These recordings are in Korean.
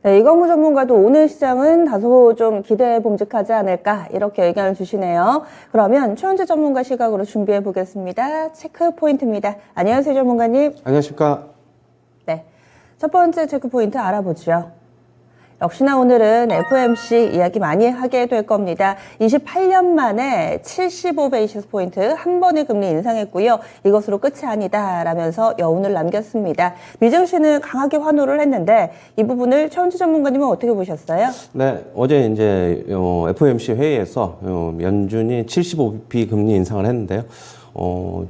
네, 이건무 전문가도 오늘 시장은 다소 좀 기대에 봉직하지 않을까 이렇게 의견을 주시네요. 그러면 최원재 전문가 시각으로 준비해 보겠습니다. 체크 포인트입니다. 안녕하세요, 전문가님. 안녕하십니까. 네, 첫 번째 체크 포인트 알아보죠. 역시나 오늘은 FOMC 이야기 많이 하게 될 겁니다. 28년 만에 75베이시스 포인트 한 번의 금리 인상했고요. 이것으로 끝이 아니다라면서 여운을 남겼습니다. 미증시는 강하게 환호를 했는데 이 부분을 최원재 전문가님은 어떻게 보셨어요? 네, 어제 이제 FOMC 회의에서 연준이 75bp 금리 인상을 했는데요.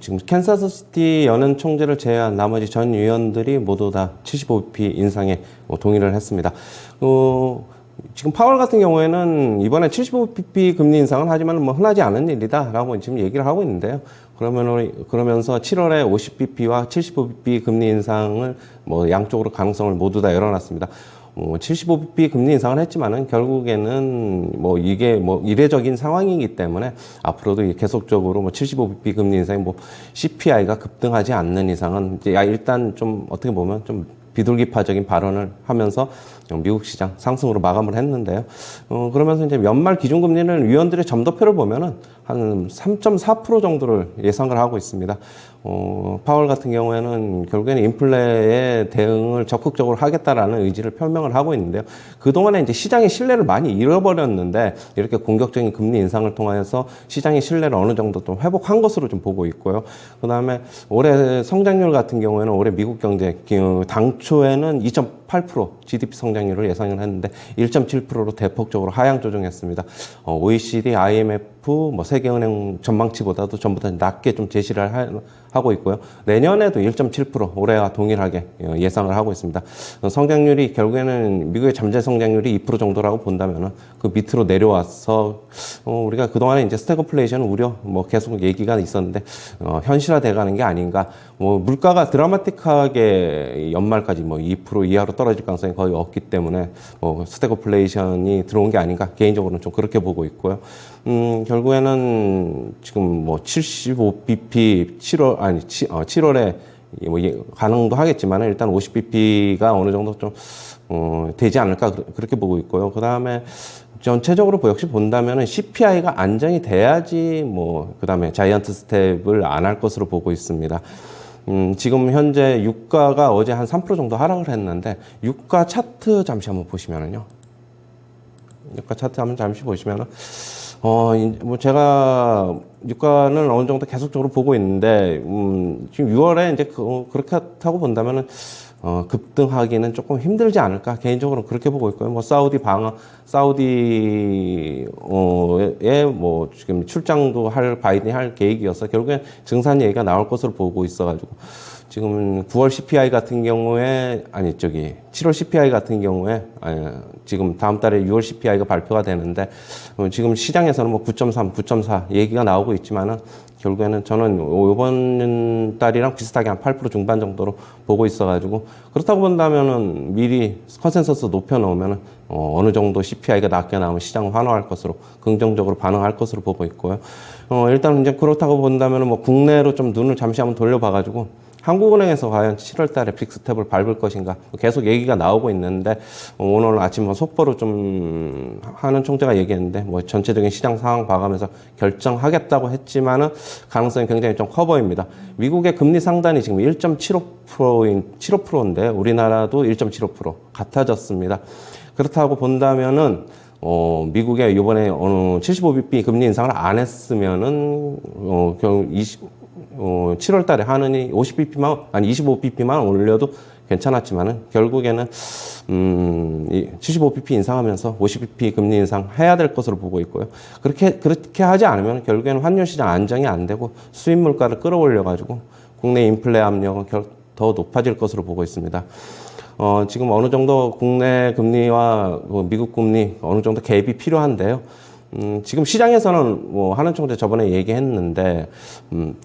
지금 캔사스시티 연은 총재를 제외한 나머지 전 위원들이 모두 다 75bp 인상에 동의를 했습니다. 지금 파월 같은 경우에는 이번에 75bp 금리 인상은 하지만 뭐 흔하지 않은 일이다라고 지금 얘기를 하고 있는데요. 그러면서 7월에 50bp와 75bp 금리 인상을 뭐 양쪽으로 가능성을 모두 다 열어놨습니다. 75bp 금리 인상을 했지만은 결국에는 뭐 이게 뭐 이례적인 상황이기 때문에 앞으로도 계속적으로 뭐 75bp 금리 인상이 뭐 CPI가 급등하지 않는 이상은 이제 일단 좀 어떻게 보면 좀 비둘기파적인 발언을 하면서 미국 시장 상승으로 마감을 했는데요. 그러면서 이제 연말 기준금리는 위원들의 점도표를 보면은 한 3.4% 정도를 예상을 하고 있습니다. 파월 같은 경우에는 결국에는 인플레에 대응을 적극적으로 하겠다라는 의지를 표명을 하고 있는데요. 그동안에 이제 시장의 신뢰를 많이 잃어버렸는데 이렇게 공격적인 금리 인상을 통해서 시장의 신뢰를 어느 정도 좀 회복한 것으로 좀 보고 있고요. 그 다음에 올해 성장률 같은 경우에는 올해 미국 경제 당초에는 2.8% GDP 성장률을 예상을 했는데 1.7%로 대폭적으로 하향 조정했습니다. OECD, IMF, 뭐 세계은행 전망치보다도 전부 다 낮게 좀 제시를 하고 있고요. 내년에도 1.7% 올해와 동일하게 예상을 하고 있습니다. 성장률이 결국에는 미국의 잠재 성장률이 2% 정도라고 본다면은 그 밑으로 내려와서 우리가 그동안에 이제 스태그플레이션 우려 뭐 계속 얘기가 있었는데 현실화돼 가는 게 아닌가. 뭐 물가가 드라마틱하게 연말까지 뭐 2% 이하로 떨어질 가능성이 거의 없기 때문에 스태그플레이션이 들어온 게 아닌가 개인적으로는 좀 그렇게 보고 있고요. 결국에는 지금 뭐 75bp 7월에 뭐 가능도 하겠지만 일단 50bp가 어느 정도 좀 되지 않을까 그렇게 보고 있고요. 그 다음에 전체적으로 역시 본다면은 CPI가 안정이 돼야지 그 다음에 자이언트 스텝을 안 할 것으로 보고 있습니다. 지금 현재 유가가 어제 한 3% 정도 하락을 했는데 유가 차트 잠시 한번 보시면은요. 유가 차트 한번 잠시 보시면은 뭐 제가 유가는 어느 정도 계속적으로 보고 있는데 지금 6월에 이제 그렇게 하고 본다면은 급등하기는 조금 힘들지 않을까 개인적으로 그렇게 보고 있고요. 뭐 사우디에 뭐 지금 출장도 바이든이 할 계획이어서 결국엔 증산 얘기가 나올 것으로 보고 있어가지고 지금 9월 CPI 같은 경우에 7월 CPI 같은 경우에 지금 다음 달에 6월 CPI가 발표가 되는데 지금 시장에서는 뭐 9.3, 9.4 얘기가 나오고 있지만은 결국에는 저는 이번 달이랑 비슷하게 한 8% 중반 정도로 보고 있어가지고 그렇다고 본다면은 미리 컨센서스 높여 놓으면은 어느 정도 CPI가 낮게 나오면 시장은 환호할 것으로 긍정적으로 반응할 것으로 보고 있고요. 일단 이제 그렇다고 본다면은 뭐 국내로 좀 눈을 잠시 한번 돌려봐가지고 한국은행에서 과연 7월 달에 빅스텝을 밟을 것인가 계속 얘기가 나오고 있는데 오늘 아침 속보로 좀 하는 총재가 얘기했는데 뭐 전체적인 시장 상황 봐가면서 결정하겠다고 했지만은 가능성이 굉장히 좀 커 보입니다. 미국의 금리 상단이 지금 1.75%인데 우리나라도 1.75% 같아졌습니다. 그렇다고 본다면은 미국의 이번에 75bp 금리 인상을 안 했으면은 결국 7월 달에 하느니 25bp만 올려도 괜찮았지만은 결국에는 75bp 인상하면서 50bp 금리 인상 해야 될 것으로 보고 있고요. 그렇게 하지 않으면 결국에는 환율 시장 안정이 안 되고 수입 물가를 끌어올려 가지고 국내 인플레 압력은 더 높아질 것으로 보고 있습니다. 지금 어느 정도 국내 금리와 미국 금리 어느 정도 갭이 필요한데요. 지금 시장에서는 뭐 하는 총재 저번에 얘기했는데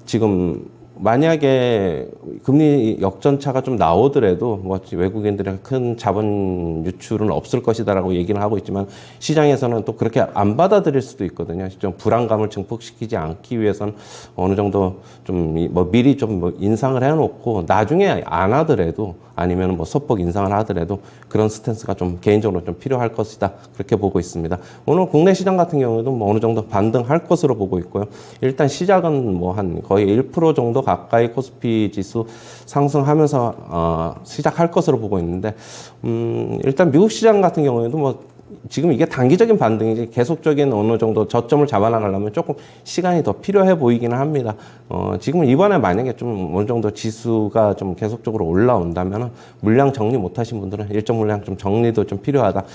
지금 만약에 금리 역전차가 좀 나오더라도 뭐 외국인들의 큰 자본 유출은 없을 것이다라고 얘기는 하고 있지만 시장에서는 또 그렇게 안 받아들일 수도 있거든요. 좀 불안감을 증폭시키지 않기 위해서는 어느 정도 좀 뭐 미리 좀 뭐 인상을 해놓고 나중에 안 하더라도 아니면 뭐 소폭 인상을 하더라도 그런 스탠스가 좀 개인적으로 좀 필요할 것이다. 그렇게 보고 있습니다. 오늘 국내 시장 같은 경우에도 뭐 어느 정도 반등할 것으로 보고 있고요. 일단 시작은 뭐 한 거의 1% 정도 가까이 코스피 지수 상승하면서 시작할 것으로 보고 있는데 일단 미국 시장 같은 경우에도 뭐 지금 이게 단기적인 반등이지 계속적인 어느 정도 저점을 잡아나가려면 조금 시간이 더 필요해 보이기는 합니다. 지금 이번에 만약에 좀 어느 정도 지수가 좀 계속적으로 올라온다면 물량 정리 못하신 분들은 일정 물량 좀 정리도 좀 필요하다.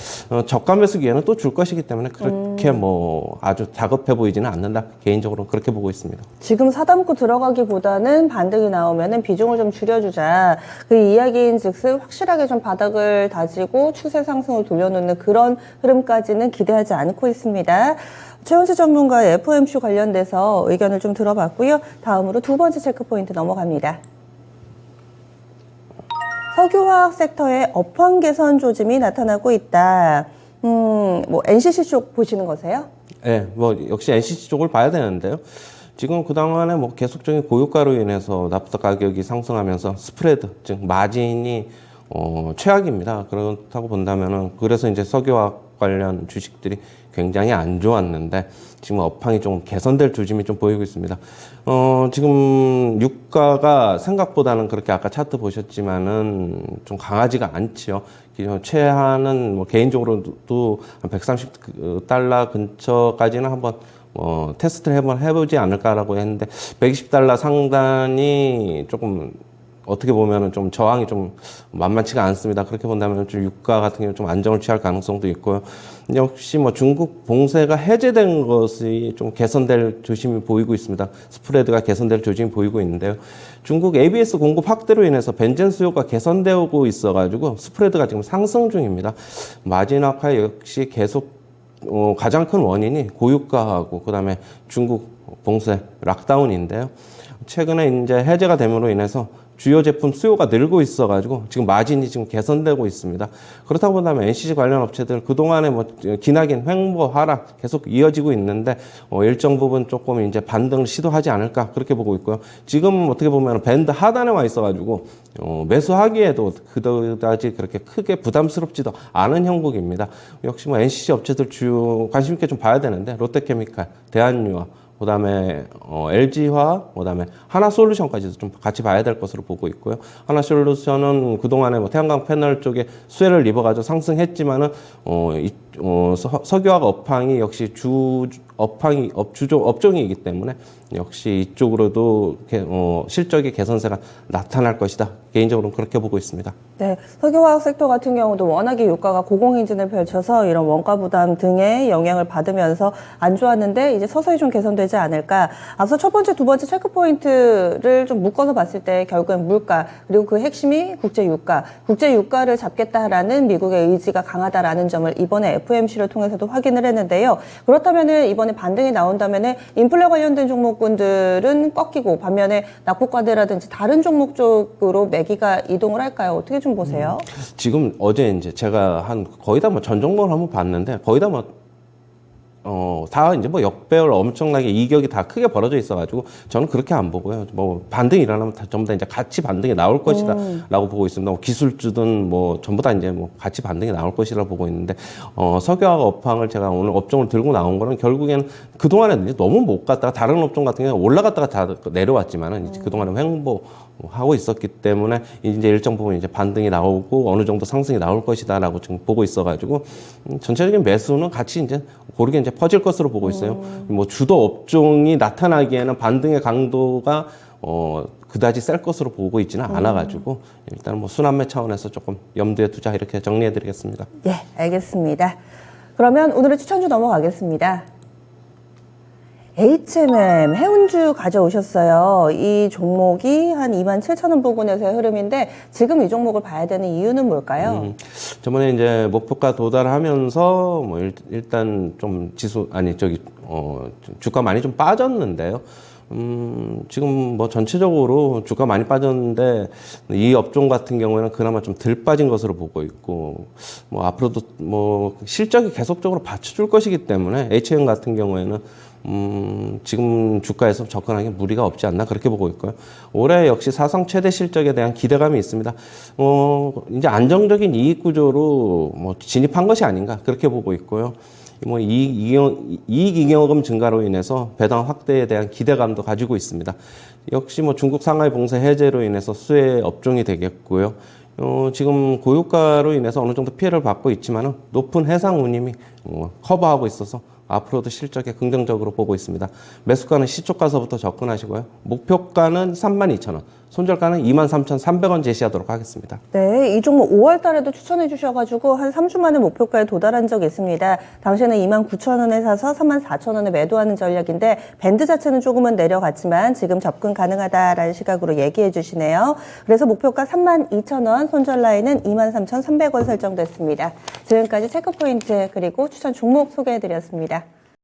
저가 매수 기회는 또 줄 것이기 때문에 그렇게 뭐 아주 다급해 보이지는 않는다. 개인적으로 그렇게 보고 있습니다. 지금 사담고 들어가기보다는 반등이 나오면은 비중을 좀 줄여주자. 그 이야기인즉슨 확실하게 좀 바닥을 다지고 추세 상승을 돌려놓는 그런 흐름까지는 기대하지 않고 있습니다. 최원재 전문가의 FOMC 관련돼서 의견을 좀 들어봤고요. 다음으로 두 번째 체크 포인트 넘어갑니다. 석유화학 섹터의 업황 개선 조짐이 나타나고 있다. 뭐 NCC 쪽 보시는 거세요? 네, 뭐 역시 NCC 쪽을 봐야 되는데요. 지금 그동안에 뭐 계속적인 고유가로 인해서 나프타 가격이 상승하면서 스프레드, 즉 마진이 최악입니다. 그렇다고 본다면은 그래서 이제 석유화학 관련 주식들이 굉장히 안 좋았는데 지금 업황이 좀 개선될 조짐이 좀 보이고 있습니다. 지금 유가가 생각보다는 그렇게 아까 차트 보셨지만은 좀 강하지가 않지요. 최하는 뭐 개인적으로도 한 130달러 근처까지는 한번 테스트를 해보지 않을까라고 했는데 120달러 상단이 조금 어떻게 보면은 좀 저항이 좀 만만치가 않습니다. 그렇게 본다면 좀 유가 같은 경우 좀 안정을 취할 가능성도 있고요. 역시 뭐 중국 봉쇄가 해제된 것이 좀 개선될 조짐이 보이고 있습니다. 스프레드가 개선될 조짐이 보이고 있는데요. 중국 ABS 공급 확대로 인해서 벤젠 수요가 개선되고 있어가지고 스프레드가 지금 상승 중입니다. 마진 악화 역시 계속 가장 큰 원인이 고유가하고 그다음에 중국 봉쇄 락다운인데요. 최근에 이제 해제가 됨으로 인해서 주요 제품 수요가 늘고 있어가지고 지금 마진이 지금 개선되고 있습니다. 그렇다고 본다면 NCC 관련 업체들 그동안에 뭐 기나긴 횡보 하락 계속 이어지고 있는데 일정 부분 조금 이제 반등을 시도하지 않을까 그렇게 보고 있고요. 지금 어떻게 보면 밴드 하단에 와 있어가지고 매수하기에도 그다지 그렇게 크게 부담스럽지도 않은 형국입니다. 역시 뭐 NCC 업체들 주요 관심 있게 좀 봐야 되는데 롯데케미칼, 대한유화 그다음에 LG화학, 그다음에 하나솔루션까지도 좀 같이 봐야 될 것으로 보고 있고요. 하나솔루션은 그동안에 뭐 태양광 패널 쪽에 수혜를 입어가지고 상승했지만은 석유화학 업황이 역시 업종이기 때문에 역시 이쪽으로도 실적의 개선세가 나타날 것이다. 개인적으로는 그렇게 보고 있습니다. 네, 석유화학 섹터 같은 경우도 워낙에 유가가 고공행진을 펼쳐서 이런 원가 부담 등의 영향을 받으면서 안 좋았는데 이제 서서히 좀 개선되지 않을까. 앞서 첫 번째, 두 번째 체크 포인트를 좀 묶어서 봤을 때 결국엔 물가 그리고 그 핵심이 국제 유가를 잡겠다라는 미국의 의지가 강하다라는 점을 이번에 FOMC를 통해서도 확인을 했는데요. 그렇다면은 이번에 반등이 나온다면은 인플레 관련된 종목군들은 꺾이고 반면에 낙폭과대라든지 다른 종목 쪽으로 매기가 이동을 할까요? 어떻게 좀 보세요? 지금 어제 이제 제가 거의 다 뭐 전 종목을 한번 봤는데 거의 다 다 이제 뭐 역배열 엄청나게 이격이 다 크게 벌어져 있어가지고 저는 그렇게 안 보고요. 뭐 반등이 일어나면 다 전부 다 이제 같이 반등이 나올 것이다라고 보고 있습니다. 뭐 기술주든 뭐 전부 다 이제 뭐 같이 반등이 나올 것이라고 보고 있는데 석유화학 업황을 제가 오늘 업종을 들고 나온 거는 결국에는 그 동안에 이제 너무 못 갔다가 다른 업종 같은 경우는 올라갔다가 다 내려왔지만은 이제 그 동안에 횡보 하고 있었기 때문에 이제 일정 부분 이제 반등이 나오고 어느 정도 상승이 나올 것이다라고 지금 보고 있어가지고 전체적인 매수는 같이 이제 고르게 이제 퍼질 것으로 보고 있어요. 뭐 주도 업종이 나타나기에는 반등의 강도가 그다지 셀 것으로 보고 있지는 않아가지고 일단 뭐 순환매 차원에서 조금 염두에 두자 이렇게 정리해드리겠습니다. 네, 알겠습니다. 그러면 오늘의 추천주 넘어가겠습니다. HMM 해운주 가져오셨어요. 이 종목이 한 27,000원 부근에서의 흐름인데 지금 이 종목을 봐야 되는 이유는 뭘까요? 저번에 이제 목표가 도달하면서 뭐 일단 좀 주가 많이 좀 빠졌는데요. 지금 뭐 전체적으로 주가 많이 빠졌는데 이 업종 같은 경우에는 그나마 좀 덜 빠진 것으로 보고 있고 뭐 앞으로도 뭐 실적이 계속적으로 받쳐줄 것이기 때문에 HM 같은 경우에는 지금 주가에서 접근하기 무리가 없지 않나 그렇게 보고 있고요. 올해 역시 사상 최대 실적에 대한 기대감이 있습니다. 이제 안정적인 이익 구조로 진입한 것이 아닌가 그렇게 보고 있고요. 이익 잉여금 증가로 인해서 배당 확대에 대한 기대감도 가지고 있습니다. 역시 중국 상하이 봉쇄 해제로 인해서 수혜 업종이 되겠고요. 지금 고유가로 인해서 어느 정도 피해를 받고 있지만 높은 해상 운임이 커버하고 있어서 앞으로도 실적에 긍정적으로 보고 있습니다. 매수가는 시초가서부터 접근하시고요. 목표가는 32,000원, 손절가는 23,300원 제시하도록 하겠습니다. 네, 이 종목 5월 달에도 추천해 주셔가지고 한 3주 만에 목표가에 도달한 적이 있습니다. 당시에는 29,000원에 사서 34,000원에 매도하는 전략인데 밴드 자체는 조금은 내려갔지만 지금 접근 가능하다라는 시각으로 얘기해 주시네요. 그래서 목표가 32,000원, 손절 라인은 23,300원 설정됐습니다. 지금까지 체크포인트 그리고 추천 종목 소개해 드렸습니다.